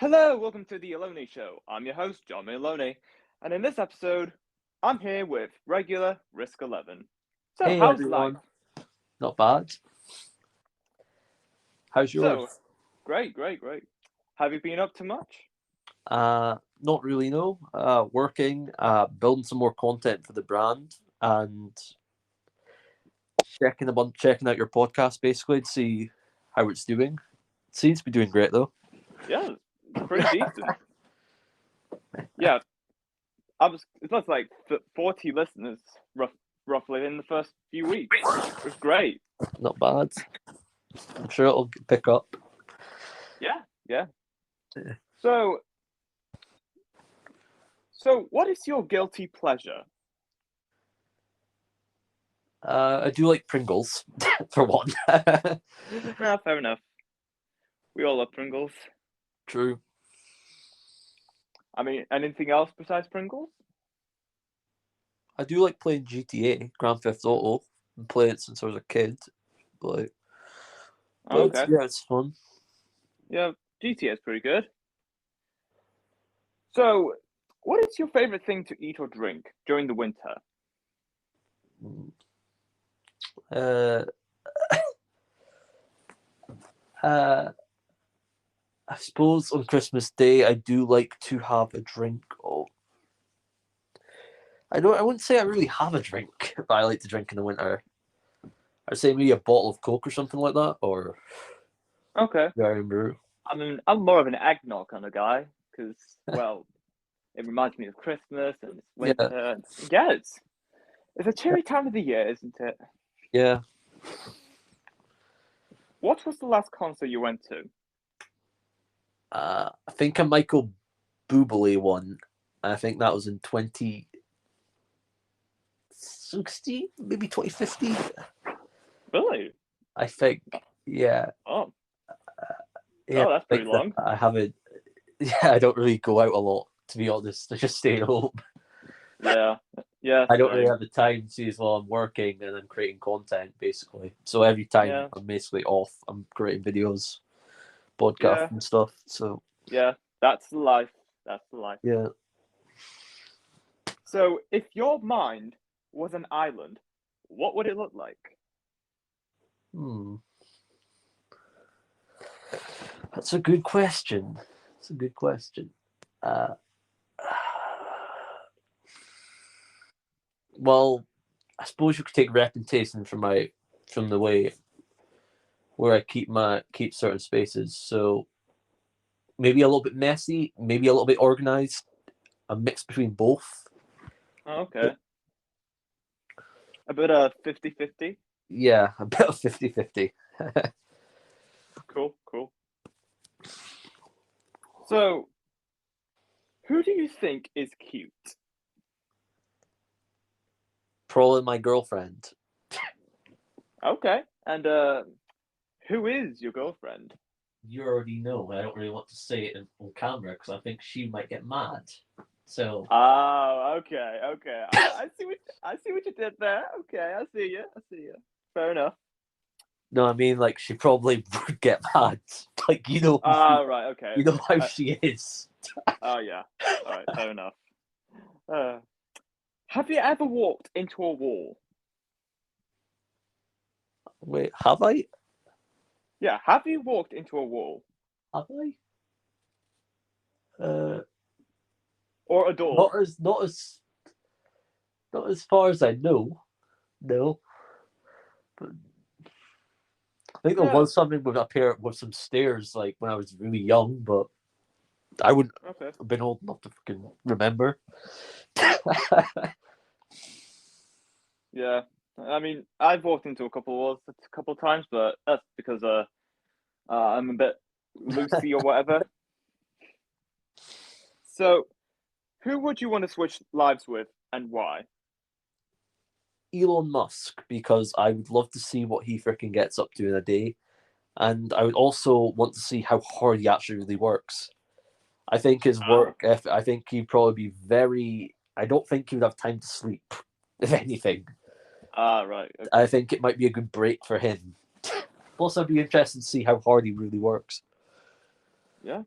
Hello, welcome to the Alone Show. I'm your host, John Maloney, and in this episode, I'm here with regular Risk 11. So, Hey how's life? everyone, not bad. How's yours? So, great. Have you been up to much? Not really. No. Working, building some more content for the brand, and checking out your podcast basically to see how it's doing. It seems to be doing great though. Yeah, it's pretty decent. Yeah, it was like 40 listeners roughly in the first few weeks. It was great. Not bad. I'm sure it'll pick up. Yeah. Yeah. So what is your guilty pleasure? I do like Pringles for one. Yeah, fair enough. We all love Pringles. True. I mean, anything else besides Pringles? I do like playing GTA, Grand Theft Auto. Been playing it since I was a kid. But Okay. yeah, it's fun. Yeah, GTA is pretty good. So, what is your favorite thing to eat or drink during the winter? Uh, uh, I suppose on Christmas Day I do like to have a drink. Oh, I wouldn't say I really have a drink, but I like to drink in the winter. I'd say maybe a bottle of Coke or something like that, or Okay. Dairy Brew. I mean, I'm more of an eggnog kind of guy because, well, it reminds me of Christmas and it's winter. Yeah, it's a cheery time of the year, isn't it? Yeah. What was the last concert you went to? I think a Michael Bublé one. I think that was in 2016, maybe 2015. Really? I think, yeah. Oh, Yeah, that's I pretty think that long. I haven't. Yeah, I don't really go out a lot, to be honest. I just stay at home. Yeah, I don't really same. have the time to as well. I'm working and I'm creating content basically. So every time Yeah, I'm basically off, I'm creating videos, podcasts yeah, and stuff. So yeah. That's the life. That's the life. yeah. So, if your mind was an island, what would it look like? Hmm. That's a good question. That's a good question. Uh, well, I suppose you could take reputation from the way where I keep certain spaces. So maybe a little bit messy, maybe a little bit organized, a mix between both. Oh, okay. A bit of 50-50. Yeah, a bit of 50-50. Cool. So, who do you think is cute? Probably my girlfriend. Okay. And who is your girlfriend? You already know. I don't really want to say it on camera because I think she might get mad. So Oh, okay. I see what you did there. Okay, I see you. Fair enough. no, I mean like she probably would get mad. Like Right, okay. you know how she is. Oh yeah. All right, fair enough. Uh, have you ever walked into a wall? Wait, have I? Yeah, have you walked into a wall Have I? Uh, or a door? not as far as I know. No, but I think there Yeah. was something with up here with some stairs, like when I was really young, but I wouldn't Okay. have been old enough to fucking remember. Yeah. I mean, I've walked into a couple of walls a couple of times, but that's because I'm a bit loosey or whatever. So, who would you want to switch lives with and why? Elon Musk, because I would love to see what he freaking gets up to in a day, and I would also want to see how hard he actually really works. I think his Ah. work, if I think he'd probably be very. I don't think he would have time to sleep, if anything. Right. I Okay. think it might be a good break for him. Plus, I'd be interested to see how hard he really works. Yeah.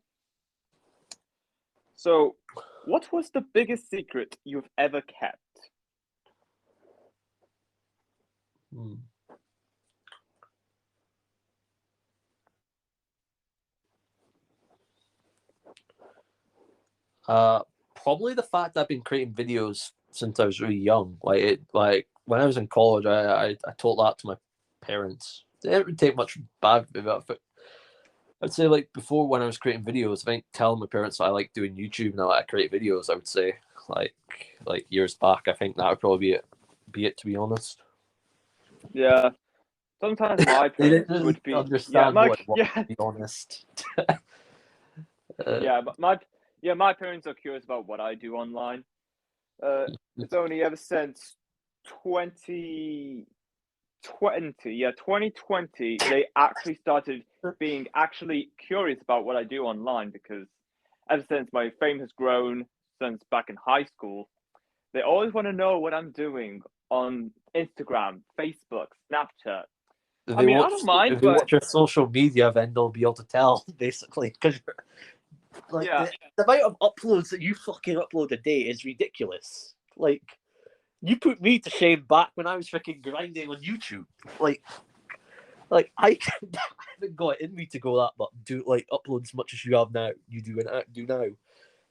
So, what was the biggest secret you've ever kept? Hmm. Probably the fact that I've been creating videos since I was really young. Like when I was in college, I told that to my parents. They didn't really take much bad about it. I'd say like before when I was creating videos, I think telling my parents that I like doing YouTube now that I create videos, I would say like years back. I think that would probably be it to be honest. Yeah, sometimes my They didn't parents really would be, yeah, understand what it was, to be honest. yeah, but my parents are curious about what I do online. It's only ever since 2020, 2020, they actually started being actually curious about what I do online because ever since my fame has grown since back in high school, they always want to know what I'm doing on Instagram, Facebook, Snapchat. I mean, I don't mind, if they but watch your social media, then they'll be able to tell basically because like yeah, the amount of uploads that you fucking upload a day is ridiculous. Like you put me to shame back when I was freaking grinding on YouTube. I haven't got it in me to go that, but do like upload as much as you have now. You do now,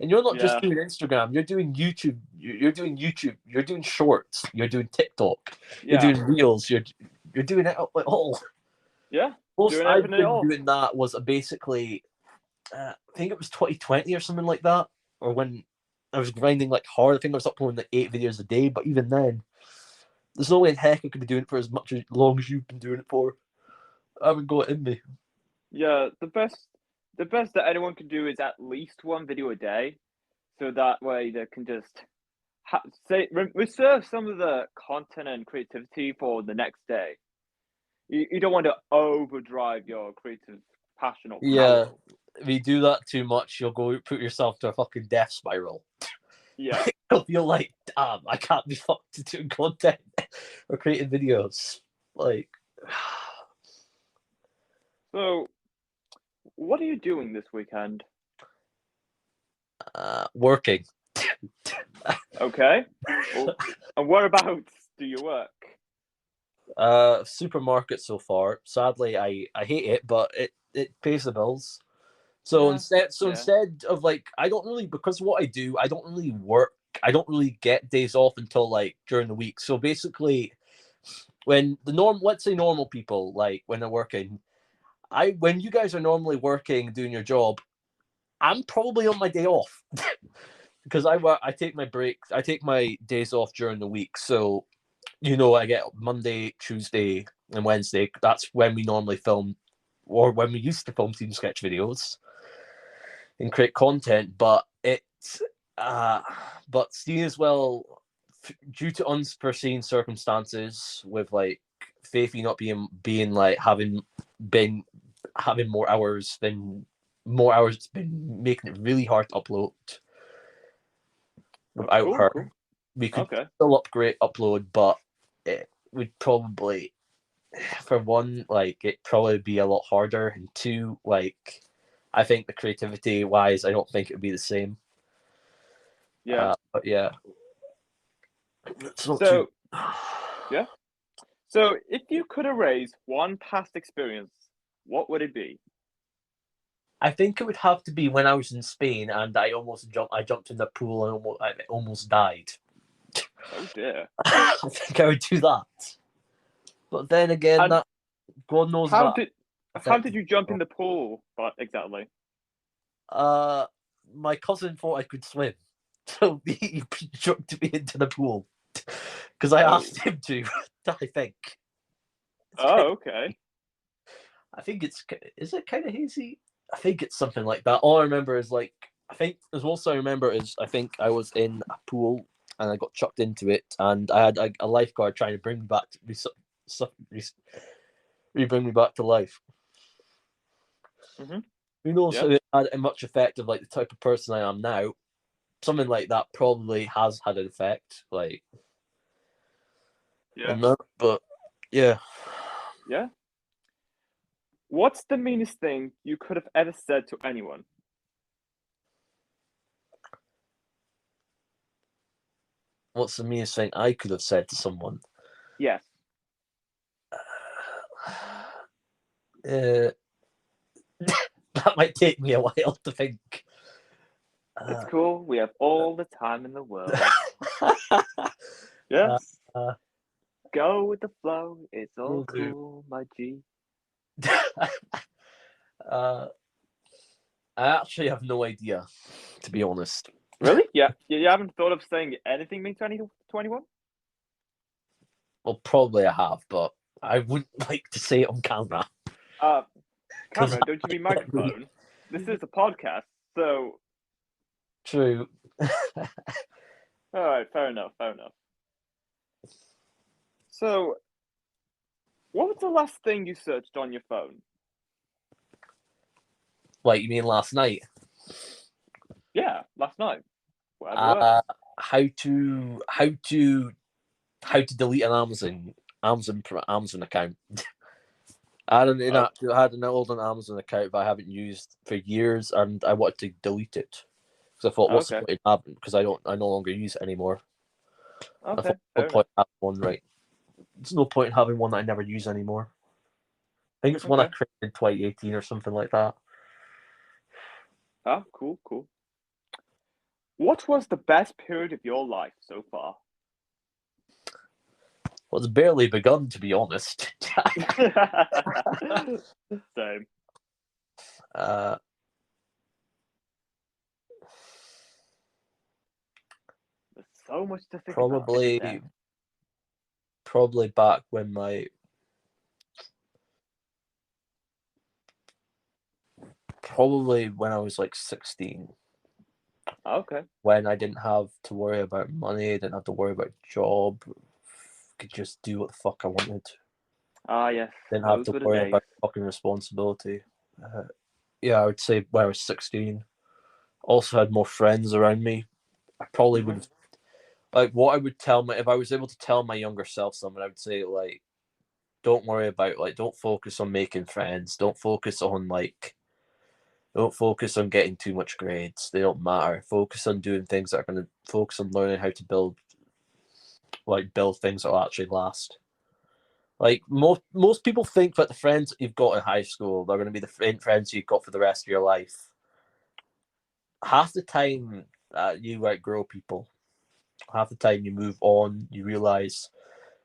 and you're not just yeah, doing Instagram. You're doing YouTube. You're doing YouTube. You're doing Shorts. You're doing TikTok. You're yeah, doing Reels. You're doing it all. yeah, Most doing I've everything at been all. doing that was basically, I think it was 2020 or something like that, or when I was grinding like hard. I think I was uploading like 8 videos a day, but even then, there's no way in heck I could be doing it for as long as you've been doing it for. I haven't got it in me. Yeah, the best that anyone can do is at least one video a day, so that way they can just reserve some of the content and creativity for the next day. You don't want to overdrive your creative passion or Yeah, power. if you do that too much, you'll go put yourself to a fucking death spiral. Yeah. You'll feel like, damn, I can't be fucked doing content or creating videos. Like, So, what are you doing this weekend? working. Okay. Well, and whereabouts do you work? Supermarket so far. Sadly, I hate it, but it pays the bills. So Yeah. instead, Yeah. of like, I don't really because of what I do, I don't really work. I don't really get days off until like during the week. So basically, when let's say normal people, like when they're working, when you guys are normally working doing your job, I'm probably on my day off because I take my breaks, I take my days off during the week. So I get Monday, Tuesday, and Wednesday. That's when we normally film, or when we used to film team sketch videos and create content. Uh, but seeing as well, due to unforeseen circumstances, with like Faithy not being like been having more hours, it's been making it really hard to upload Oh, without cool. her. Cool. We could Okay. still upload, but it would probably, for one, like it probably be a lot harder, and two, like I think the creativity wise, I don't think it would be the same. Yeah. But yeah, it's not too. So, yeah. So, if you could erase one past experience, what would it be? I think it would have to be when I was in Spain and I jumped in the pool and I almost died. Oh dear. I think I would do that. But then again, And that God knows how that did how did affected. you jump in the pool? But exactly. Uh, my cousin thought I could swim, so he jumped me into the pool because I Oh. asked him to. I think. Oh, okay. I think is it kind of hazy? I think it's something like that. All I remember is like I think as also I remember is I think I was in a pool and I got chucked into it and I had a lifeguard trying to bring me back bring me back to life. Mm-hmm. Who knows Yeah. if it had much effect of like the type of person I am now? Something like that probably has had an effect, like Yeah. on that. But yeah, Yeah. What's the meanest thing you could have ever said to anyone? What's the meanest thing I could have said to someone? Yes. That might take me a while to think. It's cool. We have all the time in the world. uh, Yes. uh, Go with the flow. It's all will do. cool, my G. I actually have no idea, to be honest. Really? Yeah. You haven't thought of saying anything mean to 2021? Well, probably I have, but I wouldn't like to say it on camera. Camera, don't you mean microphone? This is a podcast, so True. all right, fair enough, fair enough. So, what was the last thing you searched on your phone? Like, you mean last night? Yeah, last night. Whatever. How to delete an Amazon account. I had an old Amazon account that I haven't used for years, and I wanted to delete it because I thought, what's the Okay. point in having? Because I no longer use it anymore. I Okay, thought, fair no point enough. in having one, right? There's no point in having one that I never use anymore. I think it's one I Okay. created in 2018 or something like that. Ah, cool, cool. What was the best period of your life so far? Well, it's barely begun, to be honest. Same. uh, There's so much to think about. probably back when my probably when I was like 16, Okay. when I didn't have to worry about money, didn't have to worry about job, could just do what the fuck I wanted. Ah, yes. Didn't have Those to were the worry days. about fucking responsibility. Yeah, I would say when I was 16. Also had more friends around me. I probably would have, like, what I would tell my, if I was able to tell my younger self something, I would say, like, don't worry about, like, don't focus on making friends. Don't focus on getting too much grades. They don't matter. Focus on doing things that are going to focus on learning how to build things that will actually last. Like, most people think that the friends that you've got in high school, they're going to be the friends you've got for the rest of your life. Half the time you outgrow people. Half the time you move on, you realize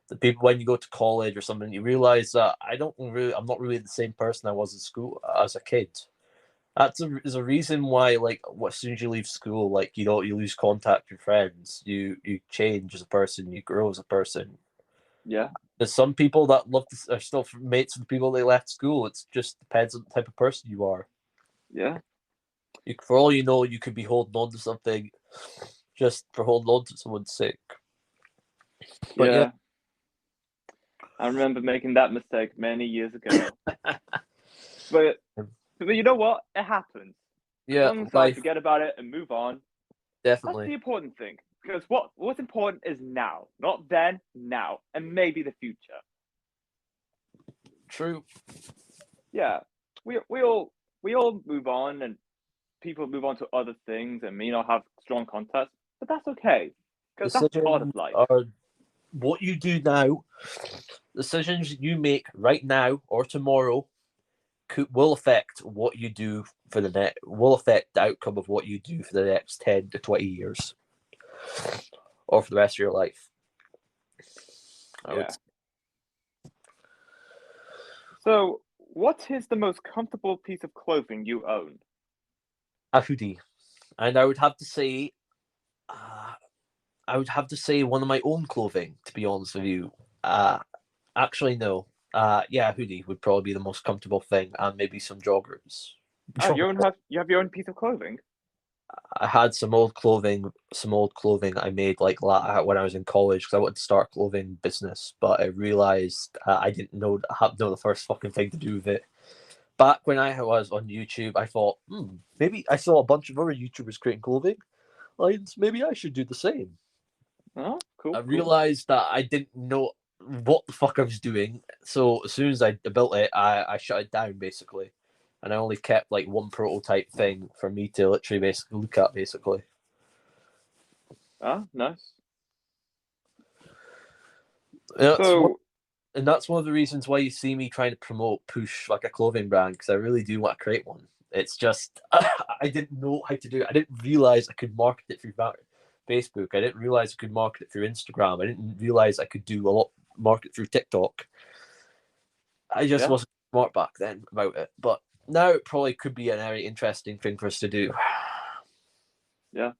the people, when you go to college or something, you realize that I'm not really the same person I was in school as a kid. There's a reason why, like, as soon as you leave school, like, you lose contact with your friends. You change as a person. You grow as a person. Yeah. There's some people that are still mates with the people they left school. It just depends on the type of person you are. Yeah. For all you know, you could be holding on to something just for holding on to someone's sake. But yeah, Yeah. I remember making that mistake many years ago. But you know what? It happens. As yeah, long as I life forget about it and move on, that's definitely the important thing. Because what's important is now, not then, now, and maybe the future. true. Yeah, we all move on, and people move on to other things, and may not have strong contacts, but that's okay, because that's part of Decisions life. are what you do now. Decisions you make right now or tomorrow will affect what you do for the next. Will affect the outcome of what you do for the next 10 to 20 years, or for the rest of your life. I would Yeah. So, what is the most comfortable piece of clothing you own? a hoodie, and I would have to say one of my own clothing. To be honest with you, actually no. Yeah, a hoodie would probably be the most comfortable thing, and maybe some joggers. Oh, you have your own piece of clothing? I had some old clothing I made like when I was in college because I wanted to start a clothing business, but I realized I didn't know the first fucking thing to do with it. Back when I was on YouTube, I thought, maybe I saw a bunch of other YouTubers creating clothing lines. Maybe I should do the same. Oh, I cool, cool. realized that I didn't know what the fuck I was doing. So as soon as I built it, I shut it down basically, and I only kept like one prototype thing for me to literally basically look at basically. Ah, nice. So And that's one of the reasons why you see me trying to push like a clothing brand, because I really do want to create one. It's just I didn't know how to do it. I didn't realize I could market it through Facebook. I didn't realize I could market it through Instagram. I didn't realize I could do a lot market through TikTok. I just wasn't smart back then about it. But now it probably could be a very interesting thing for us to do. yeah.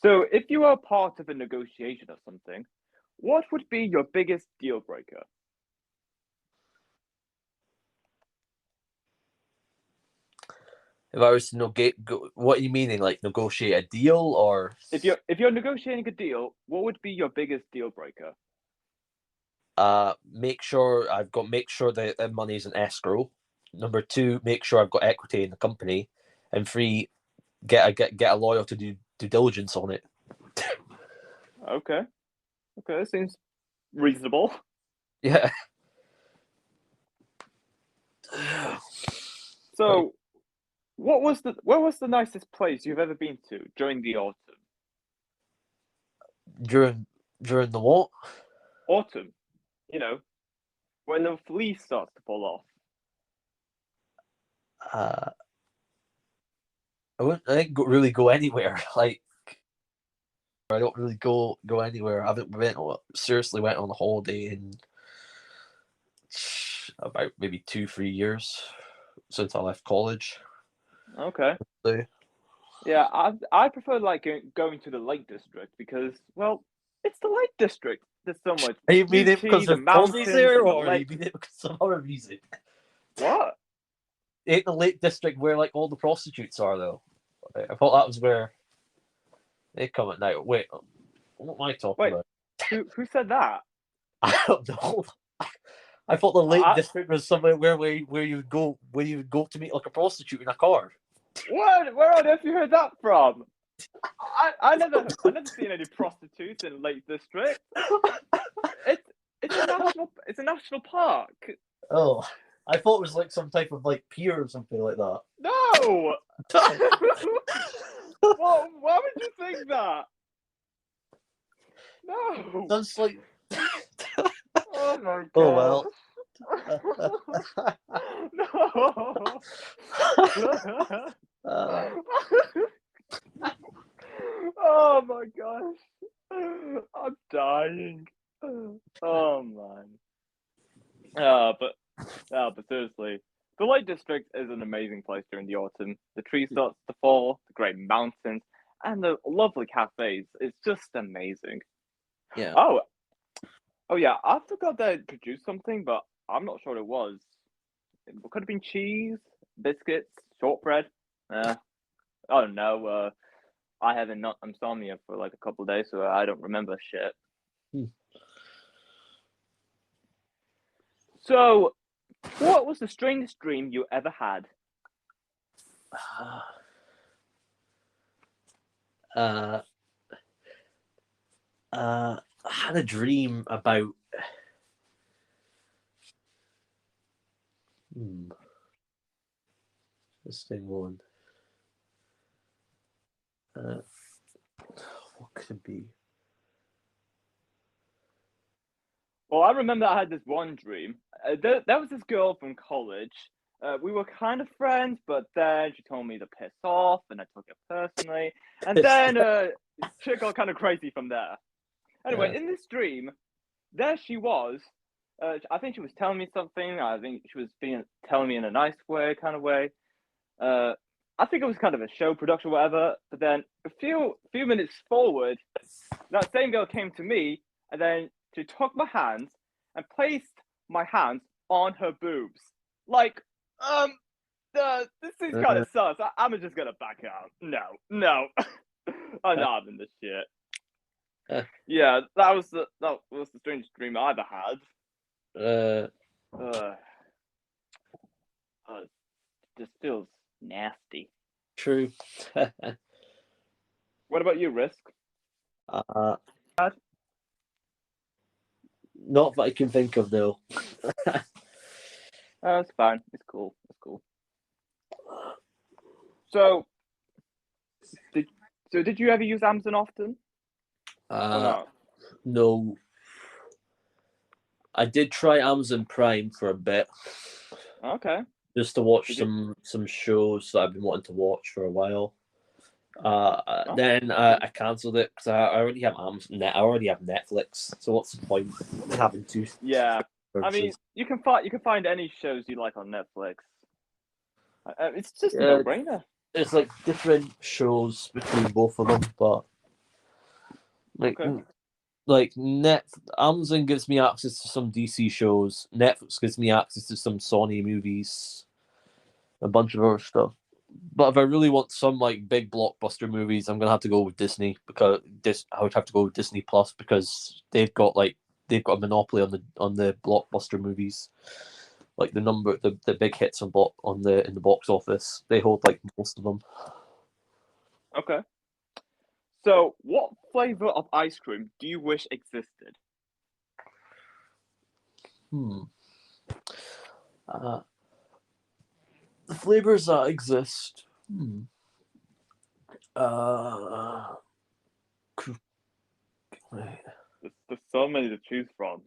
So if you were part of a negotiation or something, what would be your biggest deal breaker? If I was to what are you meaning? Like negotiate a deal, or If you're negotiating a deal, what would be your biggest deal breaker? make sure that the money's in escrow. Number 2, make sure I've got equity in the company, and 3, get a lawyer to do due diligence on it. Okay, that seems reasonable. Yeah. So, where was the nicest place you've ever been to during the autumn? During the what? Autumn, you know, when the leaves starts to fall off. I didn't really go anywhere. Like, I don't really go anywhere. I haven't seriously went on a holiday in about maybe 2-3 years since I left college. Okay. So, Yeah, I prefer like going to the Lake District because, well, it's the Lake District. There's so much are you mean it beauty, because the there's ponies mountains, there, and the or are you lake. mean it because of other reason? What? Ain't the Lake District where like all the prostitutes are though? I thought that was where they come at night. Wait, what am I talking Wait, about? who said that? I don't know. I thought the Lake I, District was somewhere where you would go to meet like a prostitute in a car. where on earth you heard that from? I never seen any prostitutes in Lake District. It's a national park. Oh, I thought it was like some type of like pier or something like that. No. Well, why would you think that? No. That's like. Oh my god. Oh well. No. Oh my gosh. I'm dying. Oh man. But seriously, the Lake District is an amazing place during the autumn. The trees start to fall, the great mountains, and the lovely cafes. It's just amazing. Yeah. Oh yeah, I forgot they produced something, but I'm not sure what it was. It could have been cheese, biscuits, shortbread. I don't know. I had insomnia for like a couple of days, so I don't remember shit. So, what was the strangest dream you ever had? I had a dream about. This thing one. What could it be? Well, I remember I had this one dream. There was this girl from college. We were kind of friends, but then she told me to piss off, and I took it personally. And then shit got kind of crazy from there. Anyway, in this dream, there she was. I think she was telling me something. I think she was telling me in a nice way, kind of way. I think it was kind of a show production, whatever. But then a few minutes forward, that same girl came to me, and then she took my hands and placed my hands on her boobs. Like, this is kind of sus. I'm just gonna back out. No, I'm not having this shit. Yeah, that was the strangest dream I ever had. Just feels nasty. True. What about you, Risk? Not that I can think of though. It's fine. It's cool. So did you ever use Amazon often? Or not? No. I did try Amazon Prime for a bit, Okay. just to watch Did you? some shows that I've been wanting to watch for a while. Oh, Then I cancelled it because I already have Amazon. I already have Netflix. So what's the point in having two yeah. I mean, services? you can find any shows you like on Netflix. It's just a Yeah, no-brainer. it's like different shows between both of them, but like Okay. like net Amazon gives me access to some DC shows. Netflix gives me access to some Sony movies, a bunch of other stuff. But if I really want some like big blockbuster movies, I'm gonna have to go with Disney because I would have to go with Disney Plus because they've got a monopoly on the blockbuster movies, like the big hits on the in the box office. They hold like most of them. Okay. So, what flavor of ice cream do you wish existed? Hmm. Uh, the flavors that exist. Hmm. Uh, wait. There's so many to choose from.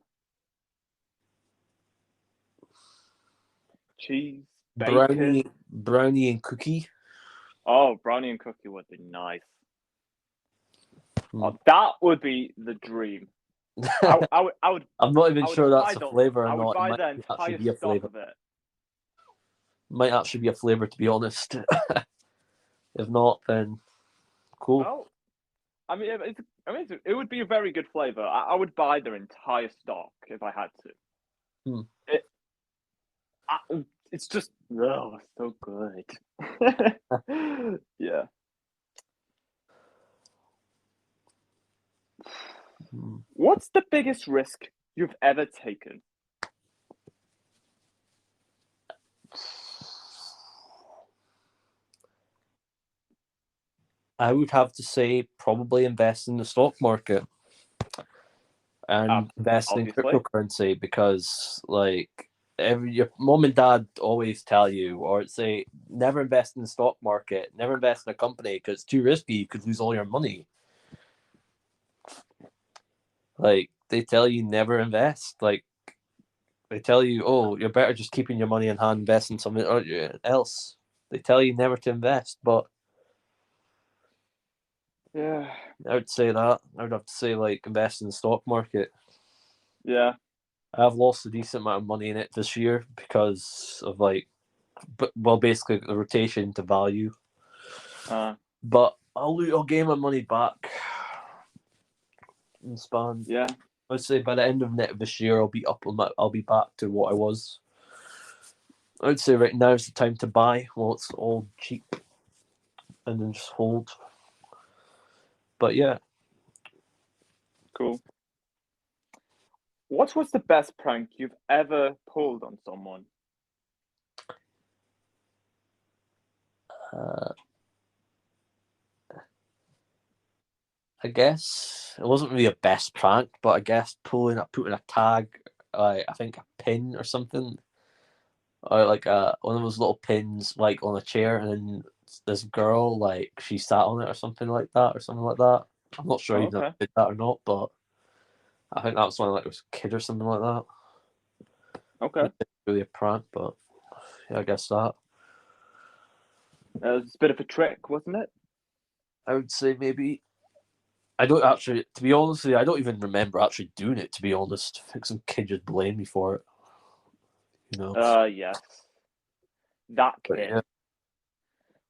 Cheese, bacon. Brownie and cookie. Oh, brownie and cookie would be nice. Hmm. Oh, that would be the dream. I would I'm not even I would sure that's buy a the flavor or I would not. It buy might the actually entire be a stock flavor. of it. Might actually be a flavor, to be honest. If not, then cool. Well, I mean, it would be a very good flavor. I would buy their entire stock if I had to. Hmm. It, it's just oh, so good. Yeah. Hmm. What's the biggest risk you've ever taken? I would have to say probably invest in the stock market and invest in Obviously. cryptocurrency because like your mom and dad always tell you or say never invest in the stock market, never invest in a company because it's too risky, you could lose all your money. Like they tell you never invest. Like they tell you, oh, you're better just keeping your money in hand, invest in something else. They tell you never to invest, but Yeah. I would say that. I would have to say like invest in the stock market. Yeah. I've lost a decent amount of money in it this year because of like, well, basically the rotation to value. Uh, But I'll gain my money back in span. yeah. I'd say by the end of this year, I'll be back to what I was. I'd say right now is the time to buy while it's all cheap, and then just hold. But yeah, Cool. What was the best prank you've ever pulled on someone? uh, I guess it wasn't really a best prank, but I guess putting a tag, I think a pin or something, or like one of those little pins like on a chair, and then this girl like she sat on it or something like that, or something like that. I'm not sure Oh, even if okay. I did that or not, but I think that was when like it was a kid or something like that. Okay. It's really a prank, but yeah, I guess that. It's a bit of a trick, wasn't it? I would say maybe I don't actually, to be honest with you, I don't even remember actually doing it. To be honest, I think some kid just blamed me for it. You know, Yes. That but kid yeah,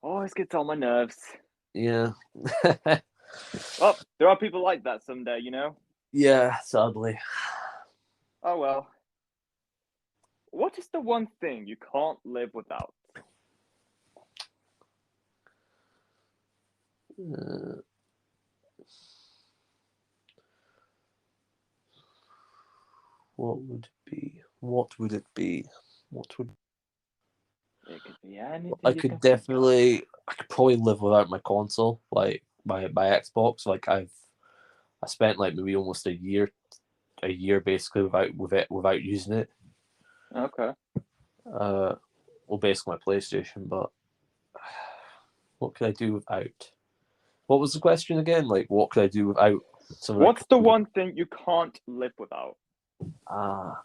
always gets on my nerves. yeah, Well, there are people like that someday, you know? yeah. Sadly, Oh well. What is the one thing you can't live without? uh, what would it be? What would it be? What would It could be anything I you could can think of. definitely? I could probably live without my console, like my Xbox. Like I spent like maybe almost a year basically without using it. Okay. Uh, well, basically my PlayStation, but what could I do without? What was the question again? Like, what could I do without something? What's the one thing you can't live without? Ah.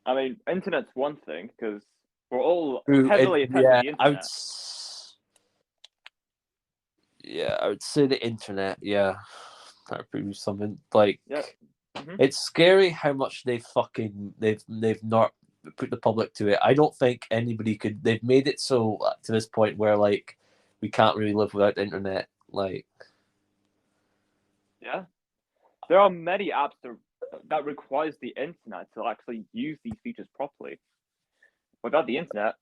I mean, internet's one thing because we're all True, heavily attached to the internet. I would say the internet. Yeah, that would be something like. Yeah. Mhm. It's scary how much they've not put the public to it. I don't think anybody could. They've made it so to this point where like we can't really live without the internet. Like, Yeah, there are many apps that requires the internet to actually use these features properly. Without the internet,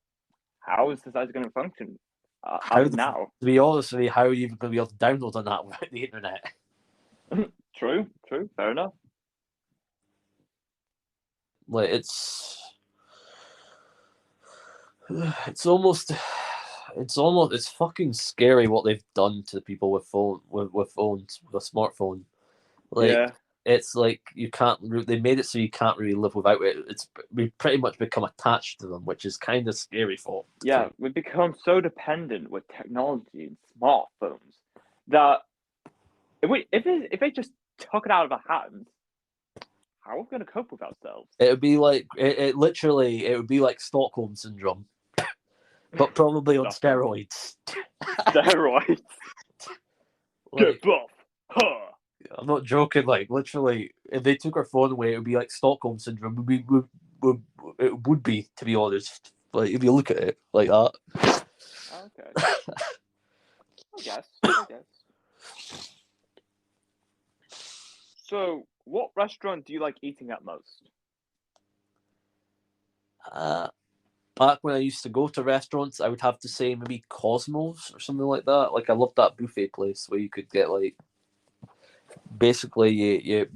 how is society going to function how as of now? to be honest with you, how are you even going to be able to download on that without the internet? True, fair enough. Like it's fucking scary what they've done to people with phones with a smartphone. Like, Yeah, it's like you can't. They made it so you can't really live without it. We pretty much become attached to them, which is kind of scary for. yeah, we've become so dependent with technology and smartphones that if they just took it out of our hands, how are we going to cope with ourselves? It would be like it literally. It would be like Stockholm syndrome, but probably on steroids. Steroids. Get buff. Huh. I'm not joking. Like, literally, if they took our phone away, it would be like Stockholm syndrome. It would be, to be honest. Like, if you look at it like that. Okay. I guess. So, what restaurant do you like eating at most? Back when I used to go to restaurants, I would have to say maybe Cosmos or something like that. Like, I loved that buffet place where you could get like, basically you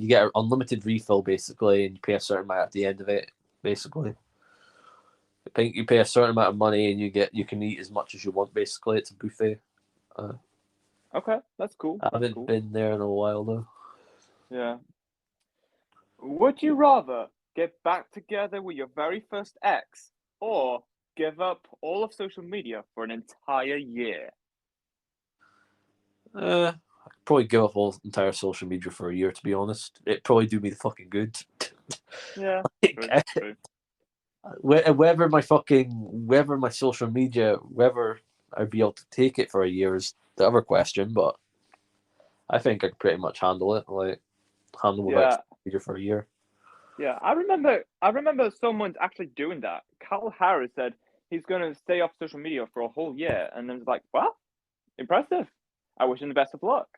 get an unlimited refill basically, and you pay a certain amount at the end of it. Basically, I think you pay a certain amount of money and you can eat as much as you want. Basically, it's a buffet. Okay, that's cool. I haven't been there in a while though. Yeah. Would you rather get back together with your very first ex or give up all of social media for an entire year? I'd probably give up all entire social media for a year, to be honest. It'd probably do me the fucking good. Yeah, Like, true. whether my social media, whether I'd be able to take it for a year is the other question, but I think I could pretty much handle it. Like, handle without social media for a year. Yeah, I remember someone actually doing that. Carl Harris said he's going to stay off social media for a whole year, and then it's like, well, impressive. I wish him the best of luck.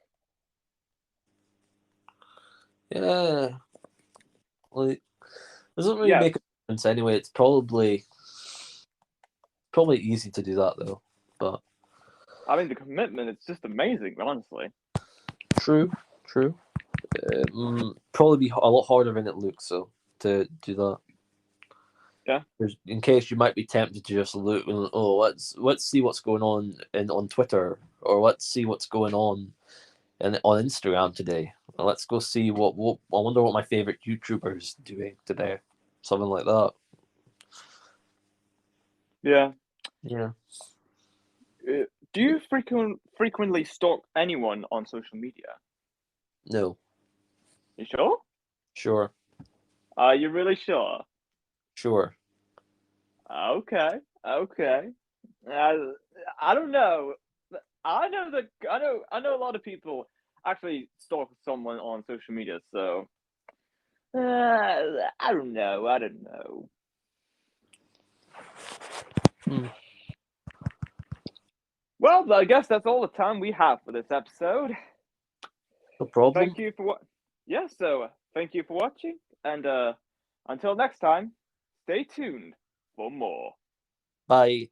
Yeah, like, it doesn't really make a difference anyway. It's probably easy to do that though, but I mean, the commitment is just amazing, honestly. True. Probably be a lot harder than it looks, so to do that. Yeah. In case you might be tempted to just look and let's see what's going on on Twitter, or let's see what's going on on Instagram today. Let's go see what I wonder what my favorite YouTuber is doing today. Something like that. Yeah. Yeah. Do you frequently stalk anyone on social media? No. You sure? Sure. Are you really sure? Sure. Okay. I don't know. I know a lot of people actually stalk someone on social media, so I don't know. Well, I guess that's all the time we have for this episode. No problem. Thank you for what. Yeah, so thank you for watching, and until next time, stay tuned for more. Bye.